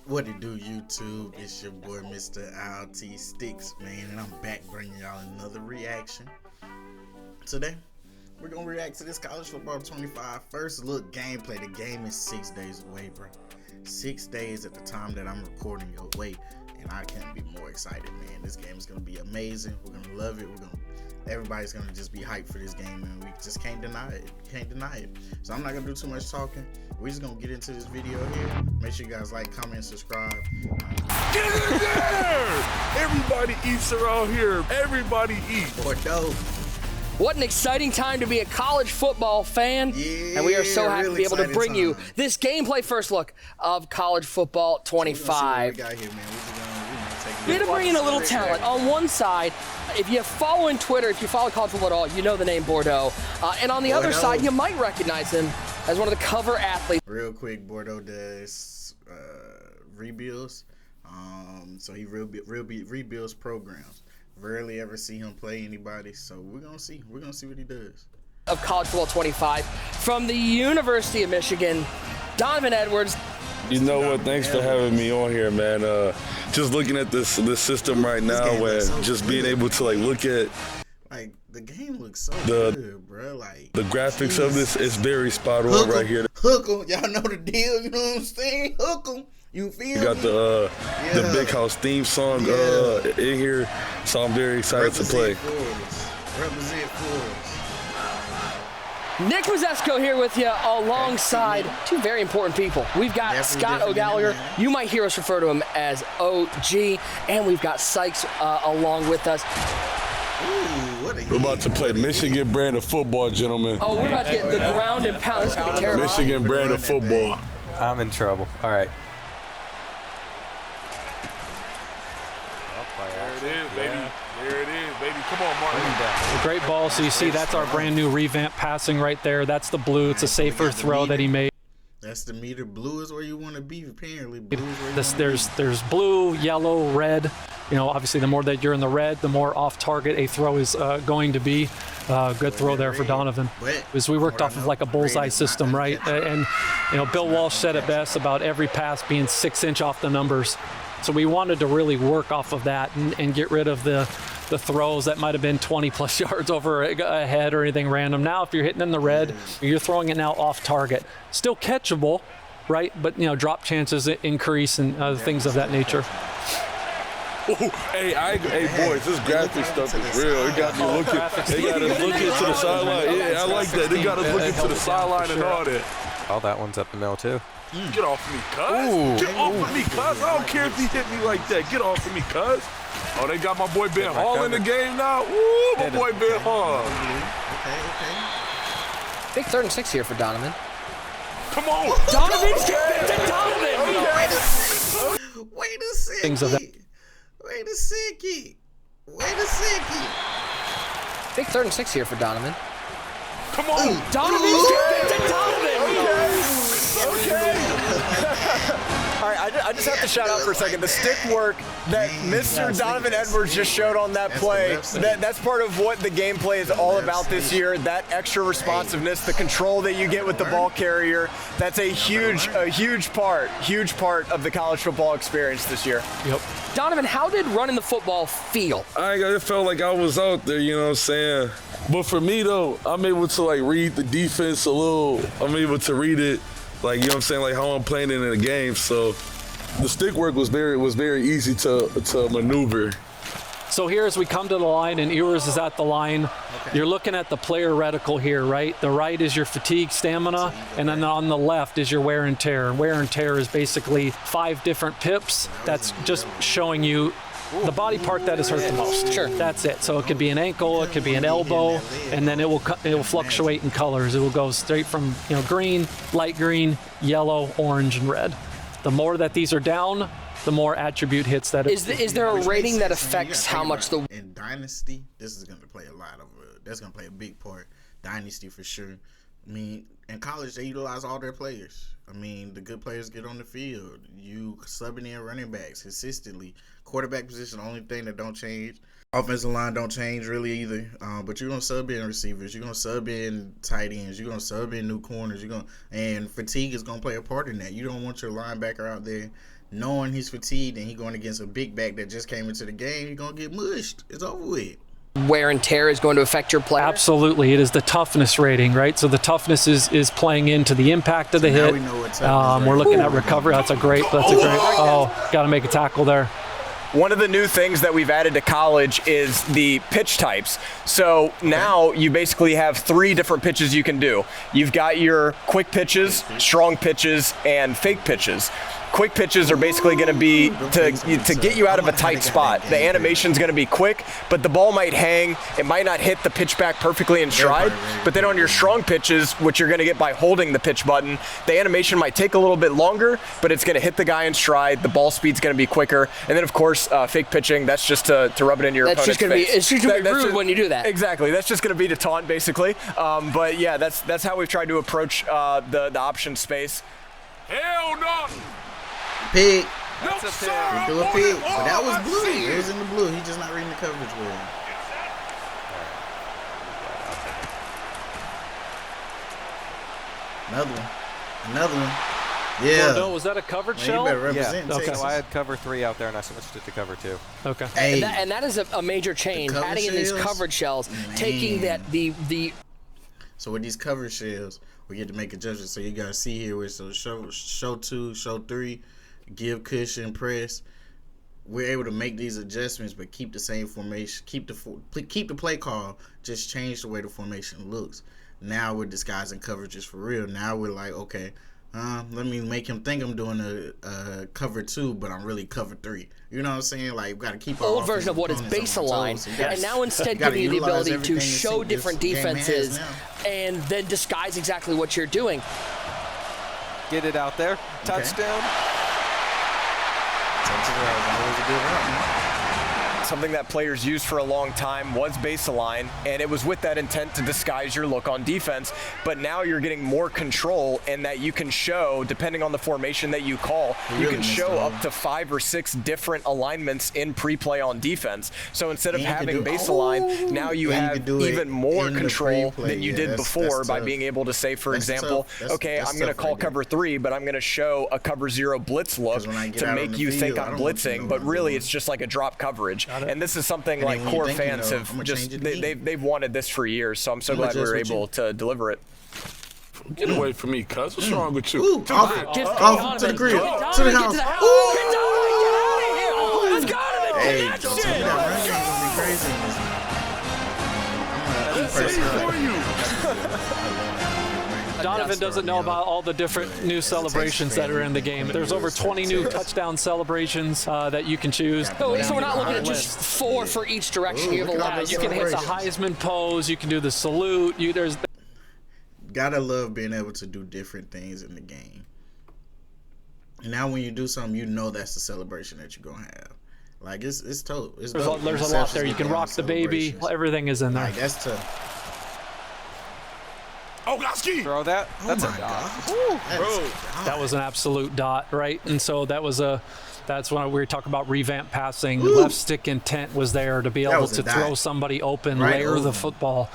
What it do, YouTube? It's your boy, Mr. LT Sticks, man, and I'm back bringing y'all another reaction. Today, we're gonna react to this College Football 25 first look gameplay. The game is 6 days away, bro. 6 days at the time that I'm recording your way, and I can't be more excited, man. This game is gonna be amazing. We're gonna love it. Everybody's gonna just be hyped for this game, and we just can't deny it. Can't deny it. So I'm not gonna do too much talking. We're just gonna get into this video here. Make sure you guys like, comment, and subscribe. Get in there! Everybody eats around here. Everybody eats. Bordeaux. What an exciting time to be a college football fan. Yeah, and we are so happy to be able to bring you time. this gameplay first look of College Football 25. We got here, man. We're going to bring in a little talent. On one side, if you follow in Twitter, if you follow college football at all, you know the name Bordeaux. And on the other side, you might recognize him as one of the cover athletes. Real quick, Bordeaux does rebuilds. So he rebuilds programs. Rarely ever see him play anybody, so we're gonna see what he does. Of College Football 25 from the University of Michigan, Donovan Edwards. You know what? Thanks for having me on here, man. Just looking at this system right now, where just being able to look at the game looks so good, bro. The graphics of this is very spot on right here. Hook 'em, y'all know the deal. You know what I'm saying? Hook 'em. You feel You got the Big House theme song in here, so I'm very excited to play. Represent for us. Nick Mazesko here with you alongside two very important people. We've got Scott O'Gallagher. You might hear us refer to him as OG. And we've got Sykes along with us. We're about to play Michigan brand of football, gentlemen. Oh, we're about to get the ground and pound. This is going to be terrible. Michigan brand of football. I'm in trouble. All right. There it is, baby. There it is, baby. Come on, Martin. A great ball. So you see that's our brand new revamp passing right there. That's the blue. It's a safer throw that he made. That's the meter. Blue is where you want to be, apparently. Blue is where there's blue, yellow, red. You know, obviously the more that you're in the red, the more off target a throw is going to be. Good throw there for Donovan. Because we worked off of like a bullseye system, right? And you know, Bill Walsh said it best about every pass being 6 inch off the numbers. So we wanted to really work off of that and get rid of the throws that might have been 20+ yards over a head or anything random. Now, if you're hitting in the red, you're throwing it now off target. Still catchable, right? But, you know, drop chances increase and things of that nature. Ooh, hey, boys, this graphic stuff is real. It got me looking. They got us looking to the sideline. Yeah, I like that. They got us looking to the sideline and all that. Oh, that one's up the middle, too. Get off of me, cuz. Get off of me, cuz. I don't care if he hit me like that. Get off of me, cuz. Oh, they got my boy Ben Hall in the game now. Ooh, my boy Ben Hall. Big 3rd and 6 here for Donovan. Come on. Donovan's getting to Donovan. Wait a second. Things of that. Wait a second. Big 3rd and 6 here for Donovan. Come on. Donovan's getting to Donovan. All right, I just have to shout out for a second. The stick work that Mr. Donovan Edwards just showed on that play, that's part of what the gameplay is all about this year. That extra responsiveness, the control that you get with the ball carrier, that's a huge part of the college football experience this year. Yep. Donovan, how did running the football feel? It felt like I was out there, you know what I'm saying? But for me, though, I'm able to, read the defense a little. I'm able to read it, you know what I'm saying, how I'm playing it in a game. So the stick work was very easy to maneuver. So here as we come to the line and Ewers is at the line, you're looking at the player reticle here, right? The right is your fatigue stamina, and then on the left is your wear and tear. And wear and tear is basically 5 different pips. That's just showing you the body part that is hurt the most. Sure. That's it. So it could be an ankle, it could be an elbow, and then it will fluctuate in colors. It will go straight from green, light green, yellow, orange, and red. The more that these are down, the more attribute hits that. Is there a rating that affects how much the... In Dynasty, this is going to play a lot of... that's going to play a big part. Dynasty for sure. I mean, in college, they utilize all their players. I mean, the good players get on the field. You subbing in running backs consistently. Quarterback position, the only thing that don't change. Offensive line don't change really either. But you're going to sub in receivers. You're going to sub in tight ends. You're going to sub in new corners. And fatigue is going to play a part in that. You don't want your linebacker out there knowing he's fatigued and he's going against a big back that just came into the game. You're going to get mushed. It's over with. Wear and tear is going to affect your play. Absolutely. It is the toughness rating, right? So the toughness is playing into the impact of the hit. We're looking at recovery. That's a great. Oh, got to make a tackle there. One of the new things that we've added to college is the pitch types. So now you basically have 3 different pitches you can do. You've got your quick pitches, strong pitches, and fake pitches. Quick pitches are basically going to be to get you out of a tight spot. The animation's going to be quick, but the ball might hang. It might not hit the pitch back perfectly in stride. But then on your strong pitches, which you're going to get by holding the pitch button, the animation might take a little bit longer, but it's going to hit the guy in stride. The ball speed's going to be quicker. And then, of course, fake pitching, that's just to rub it in your opponent's face. It's just going to be rude when you do that. Exactly. That's just going to be to taunt, basically. But, yeah, that's how we've tried to approach the option space. Hell no! Pig. No, sir. Do a pig. But that was blue. It was in the blue. He's just not reading the coverage well. Another one. Yeah. No, was that a coverage Man, shell? you better represent Okay, Texas. so I had cover 3 out there, and I switched it to cover 2. Okay. Hey, And that is a major change. cover Adding in these shells? coverage shells, taking that the so with these cover shells, we get to make adjustments. So you guys see here with show 2, show 3, give cushion, press. We're able to make these adjustments, but keep the same formation, keep the play call, just change the way the formation looks. Now we're disguising coverages for real. Now we're like, okay, let me make him think I'm doing a cover 2, but I'm really cover 3. You know what I'm saying? Like, we got to keep our old version of what is base align, and now instead giving you the ability to show different defenses and then disguise exactly what you're doing. Get it out there. Touchdown. Something that players used for a long time was base align, and it was with that intent to disguise your look on defense. But now you're getting more control in that you can show, depending on the formation that you call, you can show up to 5 or 6 different alignments in pre-play on defense. So instead of having base align, now you have even more control than you did before by being able to say, for example, okay, I'm going to call cover 3, but I'm going to show a cover 0 blitz look to make you think I'm blitzing, but really it's just like a drop coverage. And this is something like core fans have just, they've wanted this for years, so I'm so glad we were able to deliver it. Get away from me, cuz. What's wrong with you? Ooh, off to the grid, to the house. Let's go to the Hey, that run game gonna be crazy in this game. Donovan doesn't know about all the different new celebrations that are in the game. There's over 20 new touchdown celebrations that you can choose. So we're not looking at just 4 for each direction. You have a lot. You can hit the Heisman pose. You can do the salute. Gotta love being able to do different things in the game. And now when you do something, you know that's the celebration that you're gonna have. Like it's total. There's a lot there. You can rock the baby. Everything is in there. Like that's tough. Oh, Goski! Throw that. That's a dot. That was an absolute dot, right? And so that's when we were talking about revamp passing. Left stick intent was there to be able to throw somebody open, layer the football.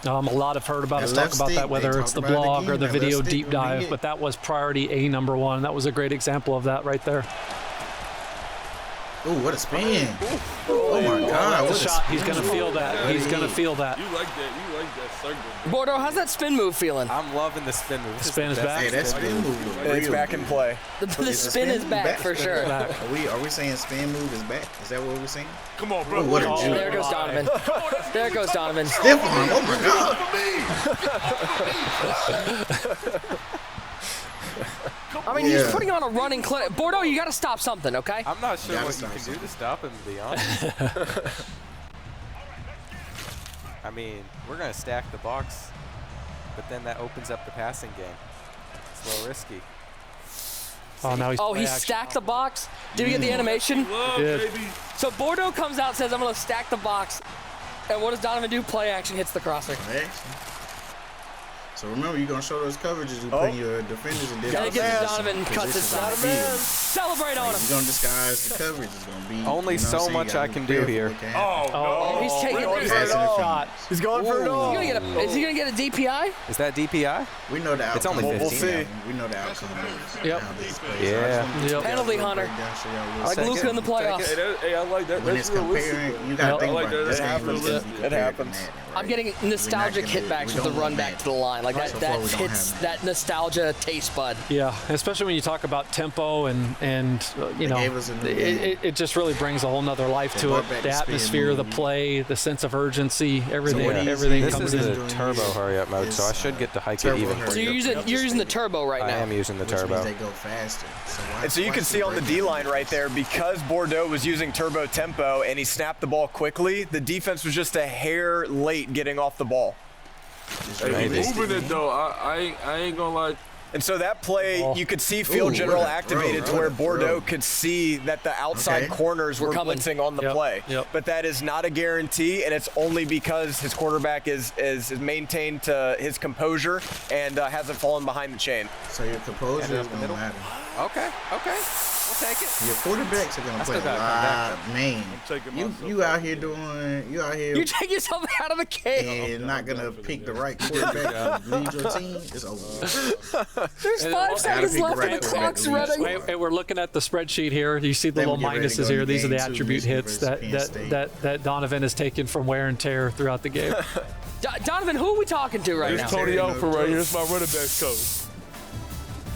A lot have heard about us talk about that, whether it's the blog or the video deep dive, but that was priority #1. That was a great example of that right there. Ooh, what a spin. Oh my God. What a shot. He's going to feel that. He's going to feel that. You like that circle. Bordeaux, how's that spin move feeling? I'm loving the spin move. The spin is back. Hey, that spin move. It's back in play. The spin is back for sure. Are we saying spin move is back? Is that what we're saying? Come on, bro. What a juke. There goes Donovan. There goes Donovan. Stiff arm. Oh my God. I mean, he's putting on a running clip. Bordeaux, you got to stop something, okay? I'm not sure what you can do to stop him, to be honest. I mean, we're going to stack the box, but then that opens up the passing game. It's a little risky. Oh, now he stacked the box? Did we get the animation? So Bordeaux comes out and says, I'm going to stack the box. And what does Donovan do? Play action hits the crosser. So remember, you're going to show those coverages. You put your defenders in different Donovan cuts his side. Celebrate on him. You're going to disguise the coverage. It's going to be only so much I can do here. Oh, he's taking a shot. He's going for it all. Is he going to get a DPI? Is that DPI? We know the outcome. It's only 15. We'll see. We know the outcome. Yep. Yeah. Penalty hunter. Like Luka in the playoffs. Hey, I like that. When That's it's comparing, you got to think like about it. that. This ain't really It happens. I'm getting nostalgic hitbacks with the run back to the line. Like that hits that nostalgia taste bud. Yeah, especially when you talk about tempo and you know, it just really brings a whole nother life to it. The atmosphere, the play, the sense of urgency, everything This comes is in. the turbo hurry up mode, so I should get to hike it even So further. you're using the turbo right now. I am using the turbo. They go faster. And so you can see on the D-line right there, because Bordeaux was using turbo tempo and he snapped the ball quickly, the defense was just a hair late getting off the ball. Hey, moving it though, I ain't gonna lie. And so that play, you could see field general activated to where Bordeaux could see that the outside corners were blitzing on the play. But that is not a guarantee, and it's only because his quarterback is maintained to his composure and hasn't fallen behind the chain. So your composure is going to matter. Okay. We'll take it. Your quarterbacks are gonna play a lot, man. You out here You take yourself out of the game and not gonna pick the right quarterback to lead your team. It's over. There's 5 seconds left and the clock's running. Hey, we're looking at the spreadsheet here. You see the little minuses here. These are the attribute hits that Donovan has taken from wear and tear throughout the game. Donovan, who are we talking to right now? It's Tony Alford right here. It's my running backs coach.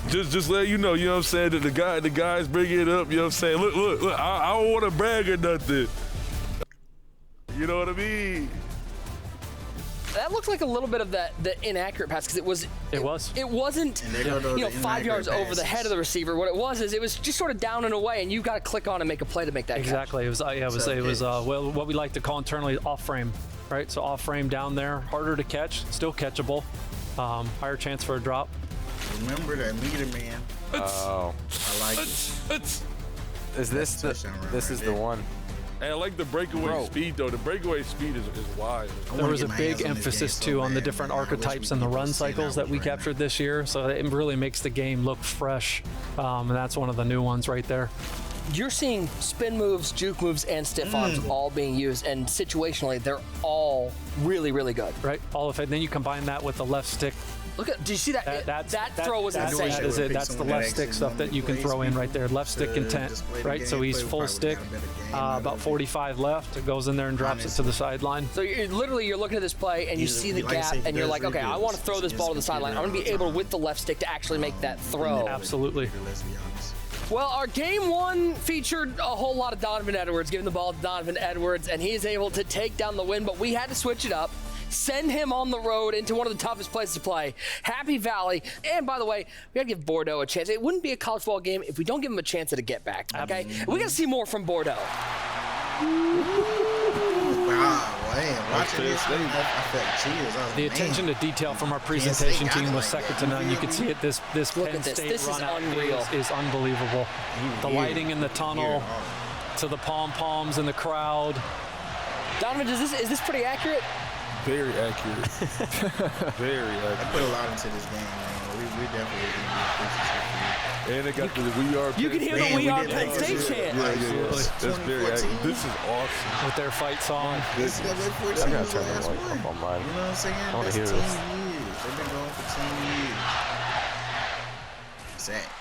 Just let you know what I'm saying, that the guys bring it up, you know what I'm saying? Look, I don't want to brag or nothing. You know what I mean? That looked like a little bit of the inaccurate pass because it wasn't 5 yards over the head of the receiver. What it was just sort of down and away, and you've got to click on and make a play to make that exactly. catch. It was what we like to call internally off frame, right? So off frame down there, harder to catch, still catchable, higher chance for a drop. Remember that meter man. Oh. I like it. Is this the one? Hey, I like the breakaway speed though. The breakaway speed is wild. There was a big emphasis too on the different archetypes and the run cycles that we captured this year, so it really makes the game look fresh, and that's one of the new ones right there. You're seeing spin moves, juke moves, and stiff arms all being used, and situationally, they're all really, really good. Right, all of it. Then you combine that with the left stick. Look at, did you see that? That throw was insane. That is it. That's the left stick stuff that you can throw in right there. Left stick intent, right? So he's full stick, about 45 left. It goes in there and drops it to the sideline. So you're looking at this play and you see the gap and you're like, okay, I want to throw this ball to the sideline. I'm going to be able with the left stick to actually make that throw. Absolutely. Well, our game one featured a whole lot of Donovan Edwards, giving the ball to Donovan Edwards, and he is able to take down the win, but we had to switch it up. Send him on the road into one of the toughest places to play, Happy Valley. And by the way, we got to give Bordeaux a chance. It wouldn't be a college football game if we don't give him a chance at a get back. Okay, we got to see more from Bordeaux. Wow, man, watching this, I felt chills. The attention to detail from our presentation team was second to none. You can see it. This Penn State run out is unbelievable. The lighting in the tunnel, to the pom-poms in the crowd. Donovan, is this pretty accurate? Very accurate. Very accurate. I put a lot into this game, man. We definitely did. And they got the We Are Penn State. You can hear the We Are Penn State chant. Yeah. That's very accurate. This is awesome. With their fight song. This is I'm going to turn the light up on mine. You know what I'm saying? I want to hear this. They've been going for 10 years.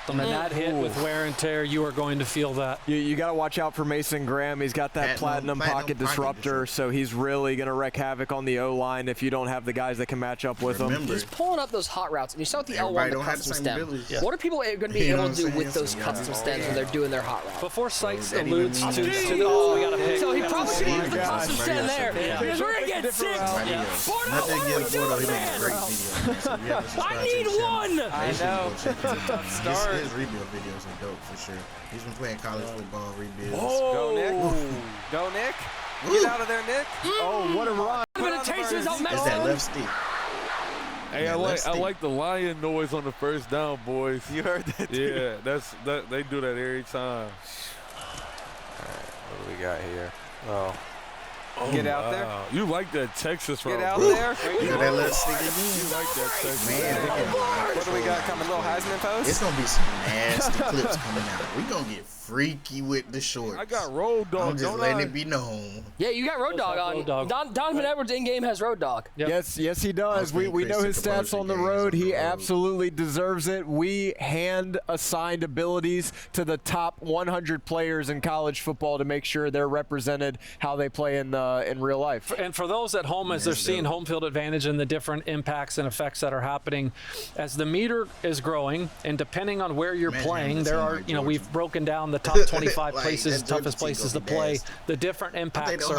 And that hit with wear and tear, you are going to feel that. You got to watch out for Mason Graham. He's got that platinum pocket disruptor, so he's really going to wreak havoc on the O-line if you don't have the guys that can match up with him. He's pulling up those hot routes, and you saw with the L1, the custom stem. Yeah. What are people going to be able to do with those custom stems when they're doing their hot route? Before Sykes alludes to the we got to pick. So he probably should use the custom stem there. Because we're going to get 6. Bordeaux, what are we doing, man? I need one! I know. Tough start. His rebuild videos are dope for sure. He's been playing college football rebuilds. Go, Nick. Go, Nick. Get out of there, Nick. Oh, what a run. It's that left stick. Hey, I like the lion noise on the first down, boys. You heard that? Yeah, they do that every time. All right, what do we got here? Oh, Get out there. You like that Texas route. Get out bro. there. You know that little stick again? You like that Texas. Man, What do we got coming? Little Heisman post? it's gonna be some nasty clips coming out. We gonna get freaky with the shorts. I got Road Dogg. I'm just don't letting I? it be known. Yeah, you got Road Dogg on. Road Dogg. Donovan Edwards in game has Road Dogg. Yep. Yes, he does. We know his stats on the road. He absolutely deserves it. We hand assigned abilities to the top 100 players in college football to make sure they're represented how they play in real life. And for those at home, as they're seeing home field advantage and the different impacts and effects that are happening, as the meter is growing, and depending on where you're playing, there are, we've broken down the top 25 places, toughest places to play. The different impacts are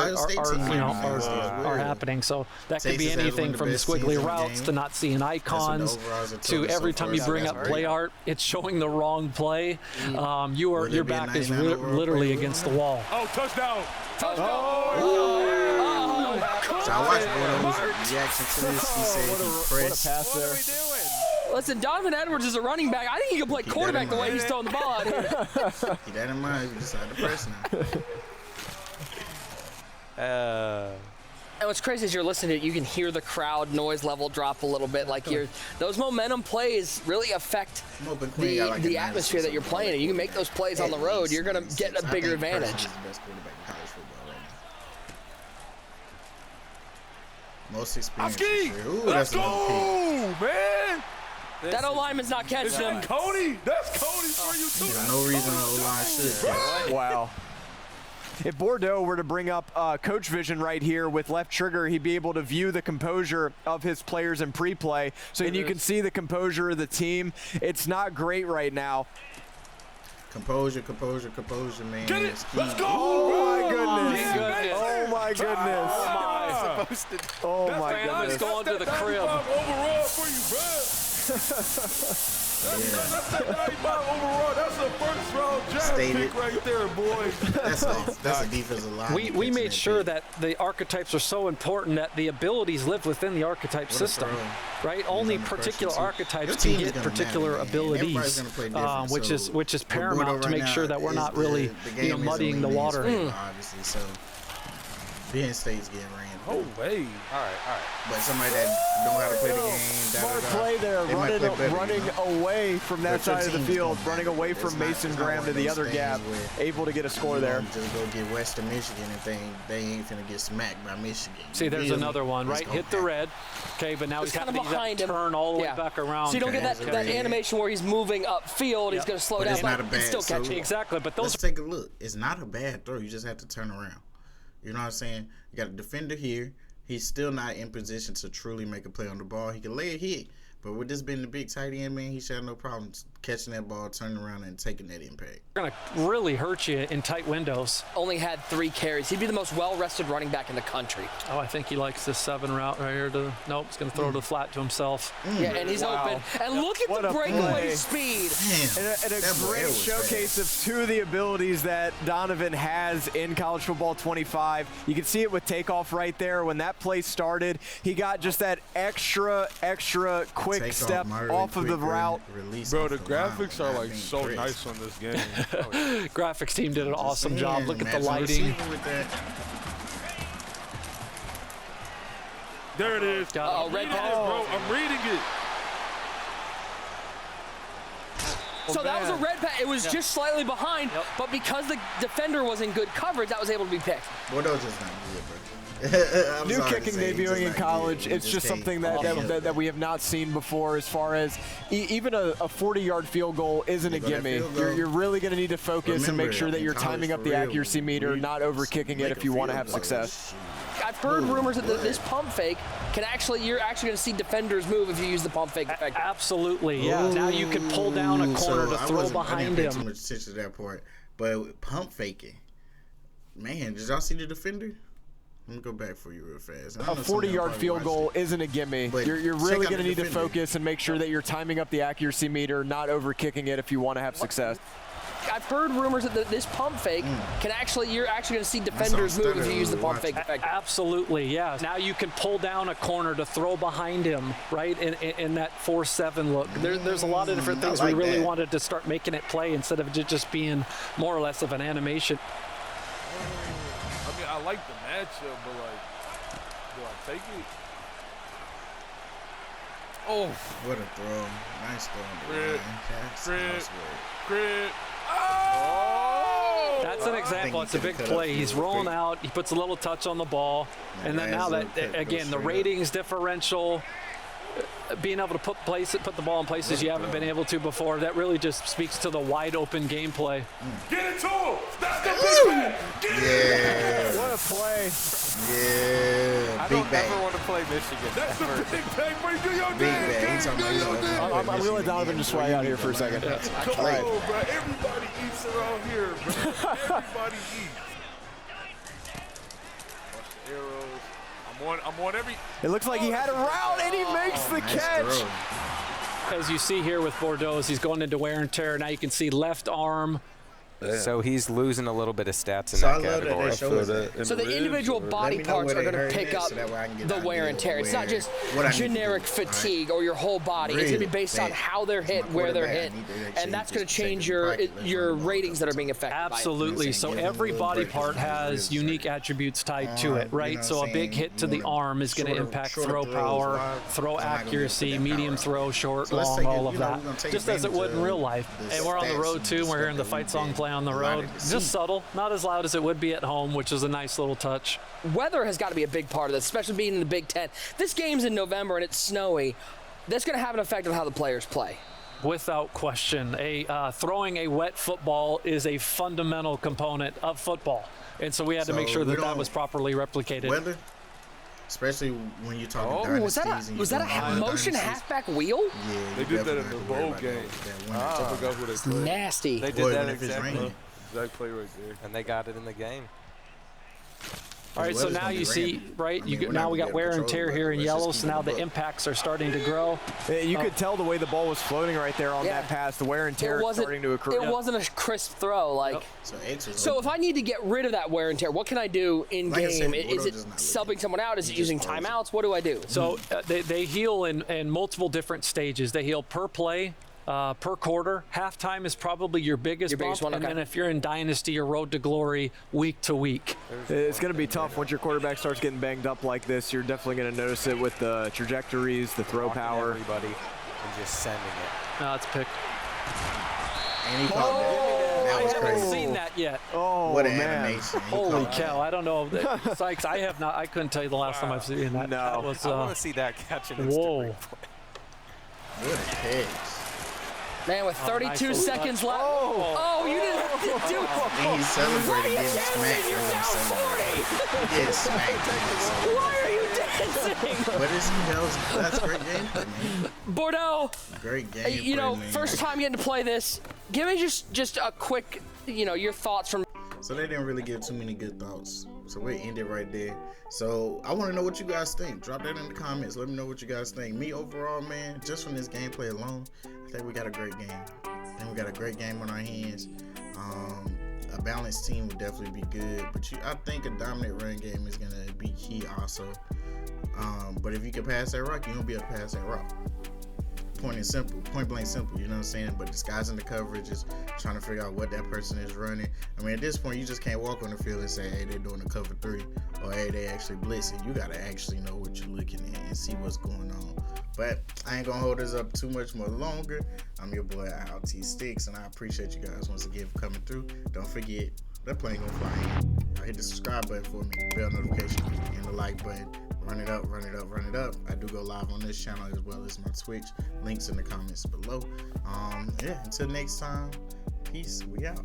happening. So that could be anything from the squiggly routes to not seeing icons to every time you bring up play art, it's showing the wrong play. Your back is literally against the wall. Oh, touchdown. So I watched Bordo's reaction to this. He said he pressed. Pass there. Listen, Donovan Edwards is a running back. I think he can play quarterback the way he's throwing the ball out here. Keep that in mind. You decide to press now. And what's crazy is you're listening to it, you can hear the crowd noise level drop a little bit. Like those momentum plays really affect the atmosphere that you're playing in. You can make those plays on the road, you're going to get a bigger advantage. Most experienced. Let's go, man. That O-lineman's not catching Is him. that Cody? That's Cody for you, too. There's no reason the O-line should. Wow. If Bordeaux were to bring up coach vision right here with left trigger, he'd be able to view the composure of his players in pre-play. And you can see the composure of the team. It's not great right now. Composure, man. Get it. Let's go. Oh, my goodness. goodness. Oh, my goodness. Oh, my goodness. Going to the crib. Overall for you, bro. That's that 95 overall. That's a first round draft pick right there, boy. That's a defensive line. We made sure that the archetypes are so important that the abilities live within the archetype system, right? Only particular archetypes can get particular abilities, which is paramount to make sure that we're not really muddying the water. Obviously, so Penn State's getting ran. Oh, wait. All right. But somebody that know how to play the game. Smart play there, running away from that side of the field, running away from Mason Graham to the other gap, able to get a score there. Just go get Western Michigan and they ain't finna get smacked by Michigan. See, there's another one, right? Hit the red. Okay, but now he's having to turn all the way back around. So you don't get that animation where he's moving upfield. He's going to slow down, but he's still catching. Exactly, but those. Let's take a look. It's not a bad throw. You just have to turn around. You know what I'm saying? You got a defender here. He's still not in position to truly make a play on the ball. He can lay a hit, but with this being the big tight end, man, he should have no problem catching that ball, turning around, and taking that impact. Going to really hurt you in tight windows. Only had 3 carries. He'd be the most well-rested running back in the country. Oh, I think he likes this 7 route right here. Nope, he's going to throw the flat to himself. Yeah, and he's open. And look at the breakaway speed. And a great showcase of 2 of the abilities that Donovan has in College Football 25. You can see it with takeoff right there. When that play started, he got just that extra quick step off of the route. Bro, the graphics are like so nice on this game. Graphics team did an awesome job. Look at the lighting. There it is. Uh-oh, red pass. Bro, I'm reading it. So that was a red pass. It was just slightly behind, but because the defender was in good coverage, that was able to be picked. Bordeaux just not good, bro. New kicking debuting in college. It's just something that we have not seen before as far as even a 40-yard field goal isn't a gimme. You're really going to need to focus and make sure that you're timing up the accuracy meter, not over-kicking it if you want to have success. I've heard rumors that this pump fake you're actually going to see defenders move if you use the pump fake effect. Absolutely, yeah. Now you can pull down a corner to throw behind him. I didn't pay too much attention to that part, but pump faking, man, did y'all see the defender? Let me go back for you real fast. A 40-yard field goal isn't a gimme. You're really going to need to focus and make sure that you're timing up the accuracy meter, not over-kicking it if you want to have success. I've heard rumors that this pump fake you're actually going to see defenders move if you use the pump fake effect. Absolutely, yeah. Now you can pull down a corner to throw behind him, right, in that 4-7 look. There's a lot of different things we really wanted to start making it play instead of just being more or less of an animation. I like the matchup, but like, do I take it? Oh, what a throw! Nice throw. Crib. Oh! That's an example. It's a big play. He's rolling out. He puts a little touch on the ball, and then now that again the ratings differential. Being able to put the ball in places you haven't been able to before, that really just speaks to the wide open gameplay. Get it to him! That's the big man! Yeah. What a play. Yeah. I don't ever want to play Michigan. That's the big bang, bro. Do your Big dance, bang. gang. Do your dance. I'm going to let Donovan just swag out here for a second. Come on, bro. Everybody eats around here, bro. Everybody eats. Watch the arrows. I'm on every. It looks like he had a route, and he makes the catch. As you see here with Bordeaux, he's going into wear and tear. Now you can see left arm. Yeah. So he's losing a little bit of stats in that category. So the individual body parts are going to pick up the wear and tear. It's not just generic fatigue or your whole body. It's going to be based on how they're hit, where they're hit, and that's going to change your ratings that are being affected. Absolutely. So every body part has unique attributes tied to it, right? So a big hit to the arm is going to impact throw power, throw accuracy, medium throw, short, long, all of that. Just as it would in real life. And we're on the road too. We're hearing the fight song play on the road. Just subtle, not as loud as it would be at home, which is a nice little touch. Weather has got to be a big part of this, especially being in the Big Ten. This game's in November and it's snowy. That's going to have an effect on how the players play. Without question. Throwing a wet football is a fundamental component of football. And so we had to make sure that that was properly replicated. Weather, especially when you're talking dynasties. Was that a motion halfback wheel? Yeah, they did that in the bowl game. I forgot who they played. Nasty. They did that exact play right there. And they got it in the game. All right, so now you see, right, now we got wear and tear here in yellow, so now the impacts are starting to grow. You could tell the way the ball was floating right there on that pass, the wear and tear is starting to occur. It wasn't a crisp throw. So if I need to get rid of that wear and tear, what can I do in game? Is it subbing someone out? Is it using timeouts? What do I do? So they heal in multiple different stages. They heal per play. Per quarter. Halftime is probably your biggest bump, one, and then if you're in Dynasty or Road to Glory, week to week. It's going to be tough once your quarterback starts getting banged up like this. You're definitely going to notice it with the trajectories, the throw power. Everybody and just sending it. No, it's picked. And he caught that. That was I crazy. haven't seen that yet. Oh, what an man. animation. Holy cow. I don't know. Sykes, I have not. I couldn't tell you the last time I've seen that. No. That was, I want to see that catch in instant whoa. replay. What a catch. Man, with 32 seconds left. Oh, you didn't have to do it. And he's celebrating getting smacked. He gets smacked. Why are you dancing? But that's great game. Bordeaux. Great game. You know, first time getting to play this. Give me just a quick, your thoughts from. So they didn't really give too many good thoughts. So we ended right there. So I want to know what you guys think. Drop that in the comments. Let me know what you guys think. Me overall, man, just from this gameplay alone, I think we got a great game. And we got a great game on our hands. A balanced team would definitely be good. But I think a dominant run game is going to be key also. But if you can pass that rock, you're going to be able to pass that rock. Point blank simple, you know what I'm saying? But disguising the coverage is trying to figure out what that person is running. I mean, at this point, you just can't walk on the field and say, hey, they're doing a cover 3, or hey, they actually blitzing. You got to actually know what you're looking at and see what's going on. But I ain't going to hold this up too much more longer. I'm your boy, LT Sticks, and I appreciate you guys once again for coming through. Don't forget, that plane gonna fly in. Hit the subscribe button for me, bell notification, and the like button. Run it up, run it up, run it up. I do go live on this channel as well as my Twitch. Links in the comments below. Until next time, peace. We out.